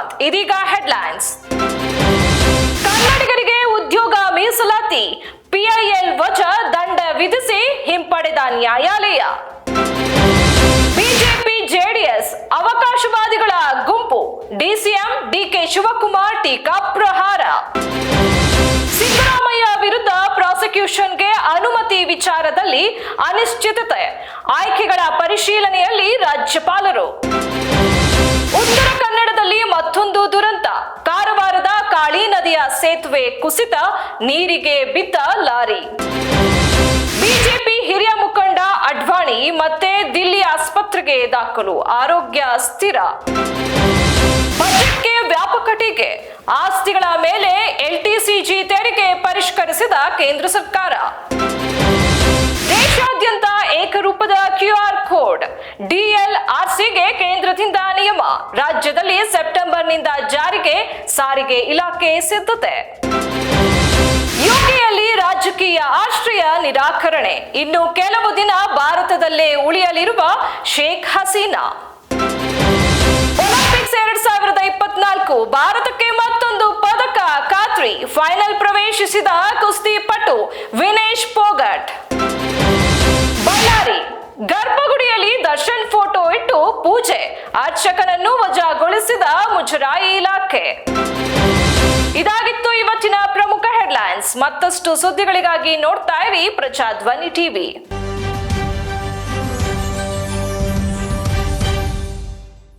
ಶ್ರೀಕಾಂತ್. ಇದೀಗ ಹೆಡ್ಲೈನ್ಸ್. ಕನ್ನಡಿಗರಿಗೆ ಉದ್ಯೋಗ ಮೀಸಲಾತಿ, ಪಿಐಎಲ್ ವಜಾ ದಂಡ ವಿಧಿಸಿ ಹಿಂಪಡೆದ ನ್ಯಾಯಾಲಯ. ಬಿಜೆಪಿ ಜೆಡಿಎಸ್ ಅವಕಾಶವಾದಿಗಳ ಗುಂಪು, ಡಿಸಿಎಂ ಡಿಕೆ ಶಿವಕುಮಾರ್ ಟೀಕಾ ಪ್ರಹಾರ. ಸಿದ್ದರಾಮಯ್ಯ ವಿರುದ್ಧ ಪ್ರಾಸಿಕ್ಯೂಷನ್ಗೆ ಅನುಮತಿ ವಿಚಾರದಲ್ಲಿ ಅನಿಶ್ಚಿತತೆ, ಆಯ್ಕೆಗಳ ಪರಿಶೀಲನೆಯಲ್ಲಿ ರಾಜ್ಯಪಾಲರು. ಉತ್ತರ ಕನ್ನಡದಲ್ಲಿ ಮತ್ತೊಂದು ದುರಂತ, ಕಾರವಾರದ ಕಾಳಿ ನದಿಯ ಸೇತುವೆ ಕುಸಿತ, ನೀರಿಗೆ ಬಿದ್ದ ಲಾರಿ. ಬಿಜೆಪಿ ಹಿರಿಯ ಮುಖಂಡ ಅಡ್ವಾಣಿ ಮತ್ತೆ ದಿಲ್ಲಿ ಆಸ್ಪತ್ರೆಗೆ ದಾಖಲು, ಆರೋಗ್ಯ ಸ್ಥಿರ. ಬಜೆಟ್ಗೆ ವ್ಯಾಪಕ ಟೀಕೆ, ಆಸ್ತಿಗಳ ಮೇಲೆ ಎಲ್ಟಿಸಿಜಿ ತೆರಿಗೆ ಪರಿಷ್ಕರಿಸಿದ ಕೇಂದ್ರ ಸರ್ಕಾರ. ದೇಶಾದ್ಯಂತ ಏಕರೂಪದ ಕ್ಯೂಆರ್ ಕೋಡ್, ಡಿಎಲ್ಆರ್ಸಿಗೆ ಕೇಂದ್ರದಿಂದ ನಿಯಮ, ರಾಜ್ಯದಲ್ಲಿ ಸೆಪ್ಟೆಂಬರ್ನಿಂದ ಜಾರಿಗೆ ಸಾರಿಗೆ ಇಲಾಖೆ ಸಿದ್ಧತೆ. ಯುಕೆಯಲ್ಲಿ ರಾಜಕೀಯ ಆಶ್ರಯ ನಿರಾಕರಣೆ, ಇನ್ನು ಕೆಲವು ದಿನ ಭಾರತದಲ್ಲೇ ಉಳಿಯಲಿರುವ ಶೇಖ್ ಹಸೀನಾ. ಒಲಿಂಪಿಕ್ಸ್ 2024 ಭಾರತಕ್ಕೆ ಮತ್ತೊಂದು ಪದಕ ಖಾತ್ರಿ, ಫೈನಲ್ ಪ್ರವೇಶಿಸಿದ ಕುಸ್ತಿಪಟು ವಿನೇಶ್ ಫೋಗಟ್. ಬಳ್ಳಾರಿ ಗರ್ಭಗುಡಿಯಲ್ಲಿ ದರ್ಶನ್ ಫೋಟೋ ಇಟ್ಟು ಪೂಜೆ, ಅರ್ಚಕನನ್ನು ವಜಾಗೊಳಿಸಿದ ಮುಜರಾಯಿ ಇಲಾಖೆ. ಇದಾಗಿತ್ತು ಇವತ್ತಿನ ಪ್ರಮುಖ ಹೆಡ್ಲೈನ್ಸ್. ಮತ್ತಷ್ಟು ಸುದ್ದಿಗಳಿಗಾಗಿ ನೋಡ್ತಾ ಇರಿ ಪ್ರಜಾಧ್ವನಿ ಟಿವಿ.